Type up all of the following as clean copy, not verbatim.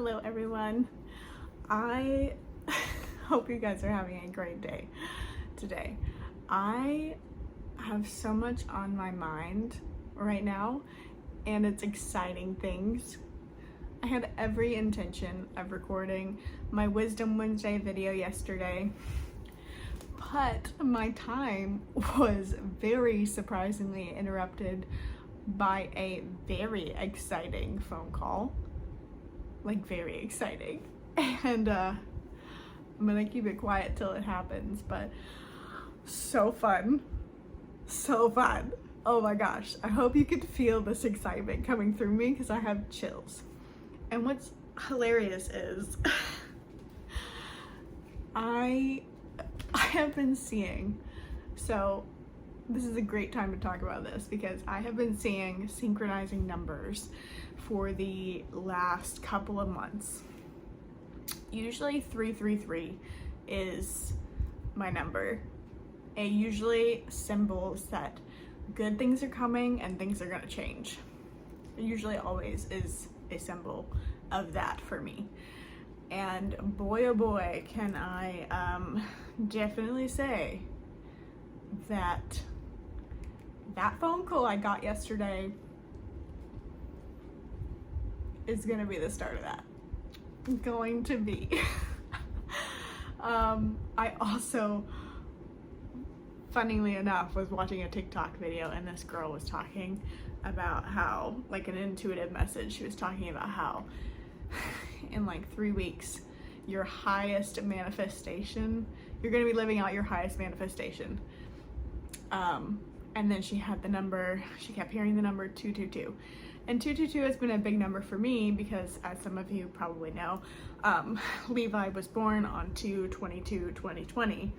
Hello everyone. I hope you guys are having a great day today. I have so much on my mind right now and it's exciting things. I had every intention of recording my Wisdom Wednesday video yesterday, but my time was very surprisingly interrupted by a very exciting phone call. Like very exciting. And I'm gonna keep it quiet till it happens, but so fun. So fun. Oh my gosh. I hope you could feel this excitement coming through me because I have chills. And what's hilarious is I have been seeing, so this is a great time to talk about this because I have been seeing synchronizing numbers for the last couple of months. Usually 333 is my number. It usually symbols that good things are coming and things are gonna change. It usually always is a symbol of that for me. And boy oh boy can I definitely say that phone call I got yesterday is gonna be the start of that. Going to be. I also, funnily enough, was watching a TikTok video and this girl was talking about how, like an intuitive message, she was talking about how in like 3 weeks, your highest manifestation, you're gonna be living out your highest manifestation. And then she had the number, she kept hearing the number 222. And 222 has been a big number for me because, as some of you probably know, Levi was born on 2/22/2020.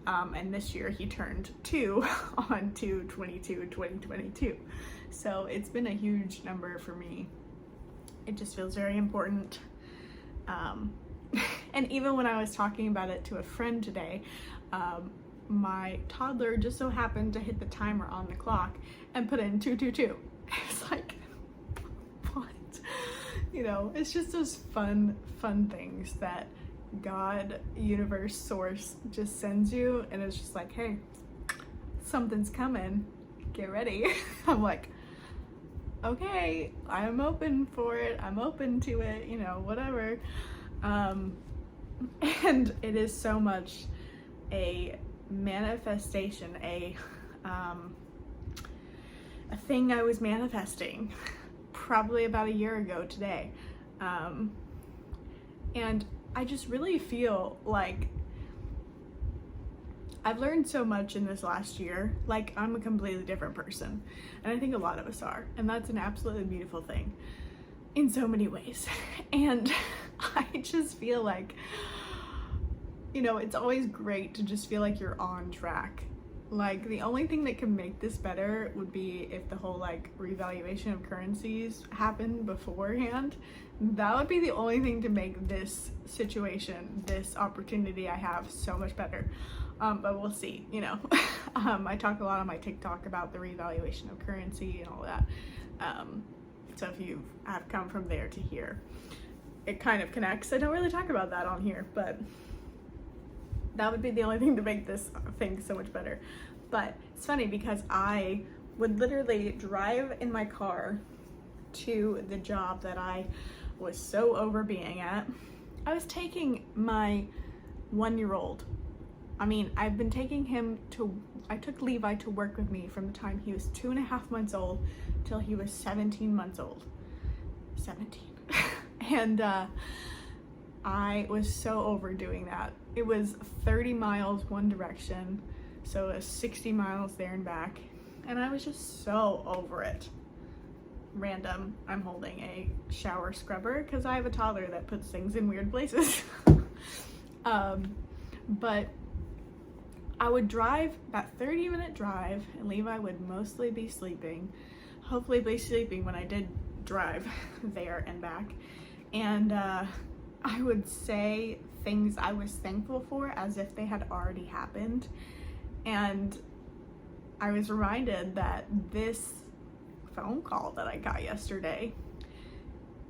And this year he turned 2 on 2/22/2022. So it's been a huge number for me. It just feels very important. And even when I was talking about it to a friend today, my toddler just so happened to hit the timer on the clock and put in 222. It's like, what? You know, it's just those fun things that God, universe, source just sends you, and it's just like, hey, something's coming, get ready. I'm like, okay, I'm open for it, I'm open to it, you know, whatever. And it is so much a manifestation, a thing I was manifesting probably about a year ago today. And I just really feel like I've learned so much in this last year. Like, I'm a completely different person, and I think a lot of us are, and that's an absolutely beautiful thing in so many ways. And I just feel like, you know, it's always great to just feel like you're on track. Like, the only thing that can make this better would be if the whole like revaluation of currencies happened beforehand. That would be the only thing to make this situation, this opportunity I have, so much better. But we'll see, you know. I talk a lot on my TikTok about the revaluation of currency and all that. So if you have come from there to here, it kind of connects. I don't really talk about that on here, but that would be the only thing to make this thing so much better. But it's funny because I would literally drive in my car to the job that I was so over being at. I was taking my 1-year-old. I mean, I've been taking him to, I took Levi to work with me from the time he was 2.5 months old till he was 17 months old. 17. And I was so over doing that. It was 30 miles one direction, so it was 60 miles there and back, and I was just so over it. Random, I'm holding a shower scrubber because I have a toddler that puts things in weird places. But I would drive about 30-minute drive, and Levi would mostly be sleeping, hopefully be sleeping when I did drive there and back. And I would say things I was thankful for as if they had already happened. And I was reminded that this phone call that I got yesterday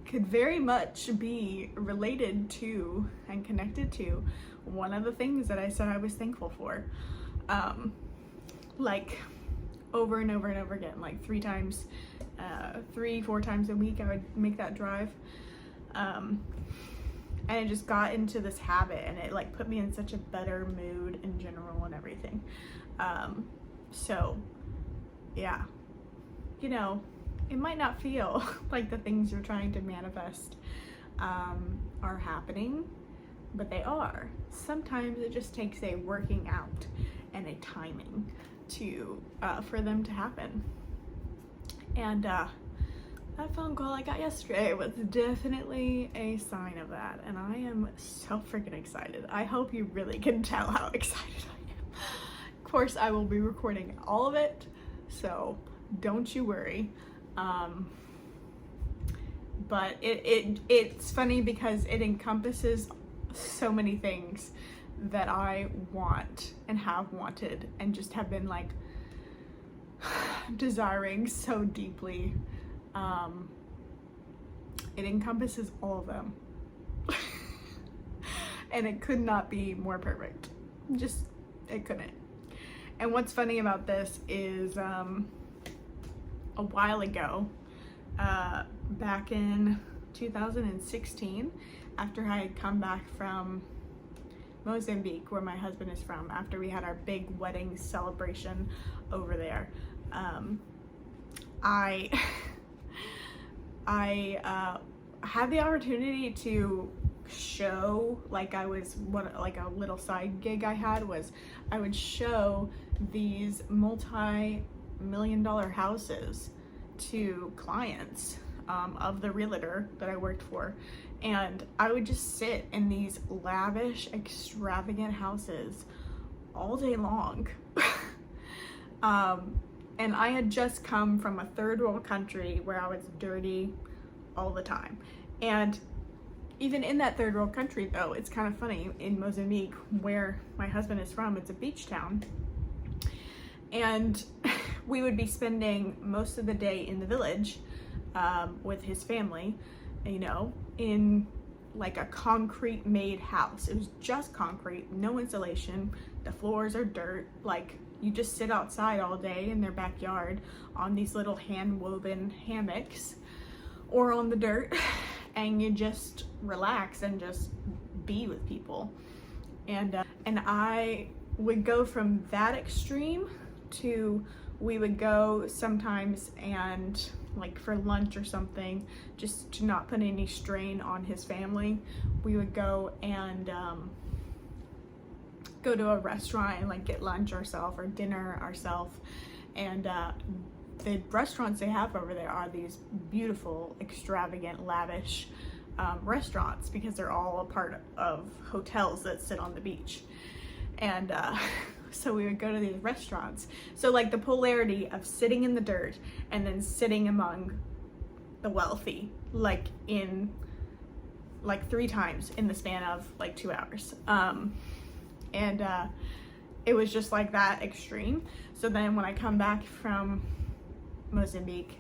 could very much be related to and connected to one of the things that I said I was thankful for. Like over and over and over again, like 4 times a week I would make that drive. And it just got into this habit, and it like put me in such a better mood in general and everything. So yeah, you know, it might not feel like the things you're trying to manifest are happening, but they are. Sometimes it just takes a working out and a timing to for them to happen. And that phone call I got yesterday was definitely a sign of that, and I am so freaking excited. I hope you really can tell how excited I am. Of course, I will be recording all of it, so don't you worry. But it's funny because it encompasses so many things that I want and have wanted and just have been like desiring so deeply. It encompasses all of them. And it could not be more perfect. Just, it couldn't. And what's funny about this is a while ago, back in 2016, after I had come back from Mozambique, where my husband is from, after we had our big wedding celebration over there, I had the opportunity to show, like a little side gig I had was I would show these multi-million-dollar houses to clients of the realtor that I worked for, and I would just sit in these lavish, extravagant houses all day long. And I had just come from a third world country where I was dirty all the time. And even in that third world country, though, it's kind of funny, in Mozambique, where my husband is from, it's a beach town. And we would be spending most of the day in the village with his family, you know, in like a concrete made house. It was just concrete, no insulation. The floors are dirt. Like, you just sit outside all day in their backyard on these little hand woven hammocks or on the dirt, and you just relax and just be with people. And I would go from that extreme to, we would go sometimes and like for lunch or something, just to not put any strain on his family, we would go and go to a restaurant and like get lunch ourselves or dinner ourselves. And the restaurants they have over there are these beautiful, extravagant, lavish restaurants, because they're all a part of hotels that sit on the beach. And so we would go to these restaurants. So like the polarity of sitting in the dirt and then sitting among the wealthy, like in like 3 times in the span of like 2 hours. And it was just like that extreme. So then when I come back from Mozambique,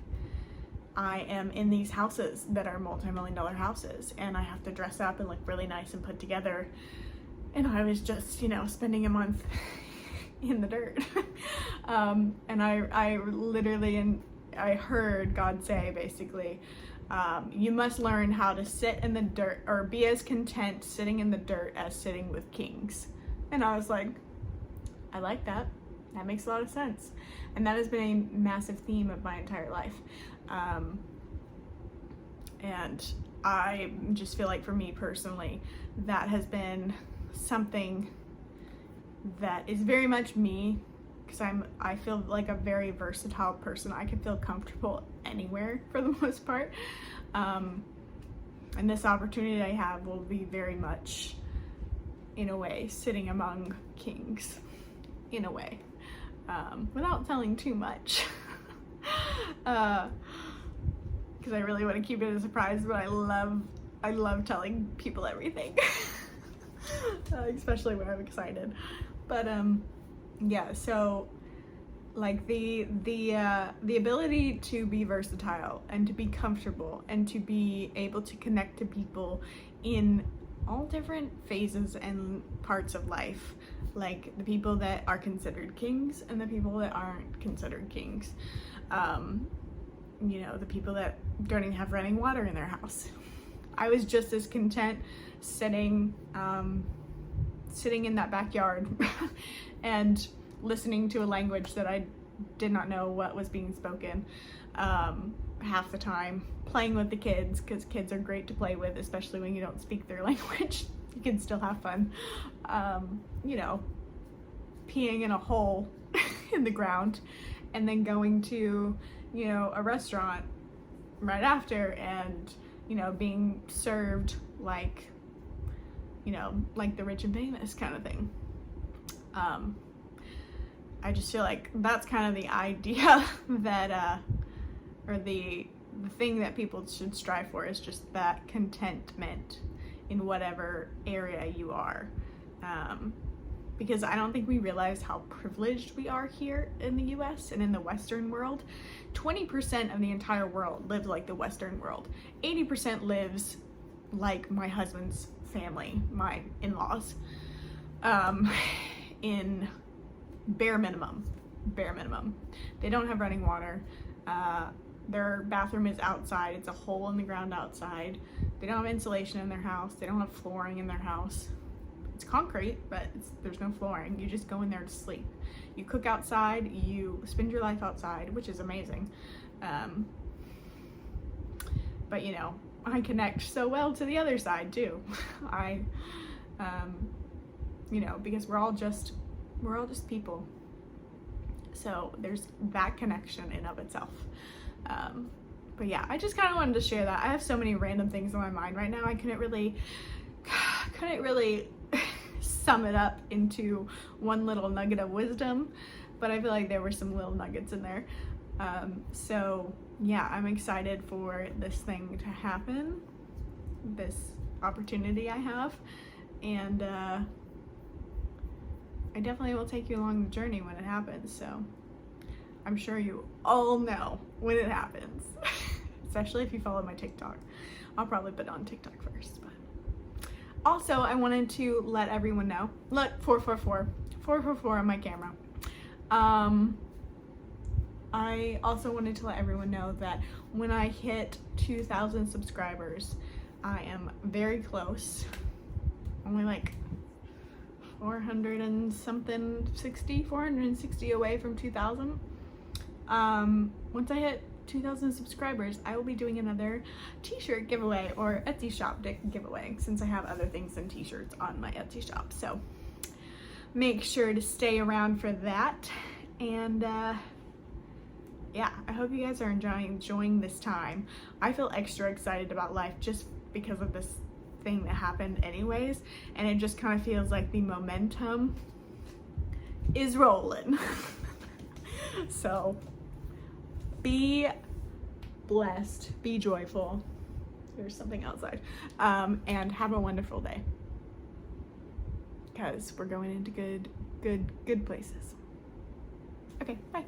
I am in these houses that are multi-million-dollar houses, and I have to dress up and look really nice and put together. And I was just, you know, spending a month in the dirt. And I literally, and I heard God say basically, you must learn how to sit in the dirt, or be as content sitting in the dirt as sitting with kings. And I was like, I like that. That makes a lot of sense. And that has been a massive theme of my entire life. And I just feel like for me personally, that has been something that is very much me, because I feel like a very versatile person. I can feel comfortable anywhere for the most part. And this opportunity I have will be very much, in a way, sitting among kings, in a way, without telling too much. Because I really want to keep it a surprise, but I love telling people everything. Especially when I'm excited. But yeah, so Like the ability to be versatile and to be comfortable and to be able to connect to people in all different phases and parts of life, like the people that are considered kings and the people that aren't considered kings. You know, the people that don't even have running water in their house. I was just as content sitting in that backyard and listening to a language that I did not know what was being spoken half the time, playing with the kids, because kids are great to play with, especially when you don't speak their language. You can still have fun. You know, peeing in a hole in the ground and then going to, you know, a restaurant right after and, you know, being served like, you know, like the rich and famous kind of thing. I just feel like that's kind of the idea that, or the thing that people should strive for, is just that contentment in whatever area you are. Because I don't think we realize how privileged we are here in the US and in the Western world. 20% of the entire world lives like the Western world. 80% lives like my husband's family, my in-laws, in bare minimum. They don't have running water. Their bathroom is outside. It's a hole in the ground outside. They don't have insulation in their house. They don't have flooring in their house. It's concrete, but there's no flooring. You just go in there to sleep. You cook outside. You spend your life outside, which is amazing. But you know, I connect so well to the other side too. You know, because we're all just people. So there's that connection in of itself. But yeah, I just kind of wanted to share that. I have so many random things on my mind right now. I couldn't really sum it up into one little nugget of wisdom, but I feel like there were some little nuggets in there. So yeah, I'm excited for this thing to happen, this opportunity I have, and I definitely will take you along the journey when it happens. So I'm sure you all know when it happens, especially if you follow my TikTok. I'll probably put it on TikTok first, but also I wanted to let everyone know, look, 444 on my camera. I also wanted to let everyone know that when I hit 2,000 subscribers, I am very close, only like 460 away from 2,000. Once I hit 2,000 subscribers, I will be doing another t-shirt giveaway or Etsy shop giveaway, since I have other things than t-shirts on my Etsy shop. So make sure to stay around for that. And yeah, I hope you guys are enjoying this time. I feel extra excited about life just because of this thing that happened anyways, and it just kind of feels like the momentum is rolling. So be blessed, be joyful, there's something outside, and have a wonderful day, because we're going into good places. Okay, bye.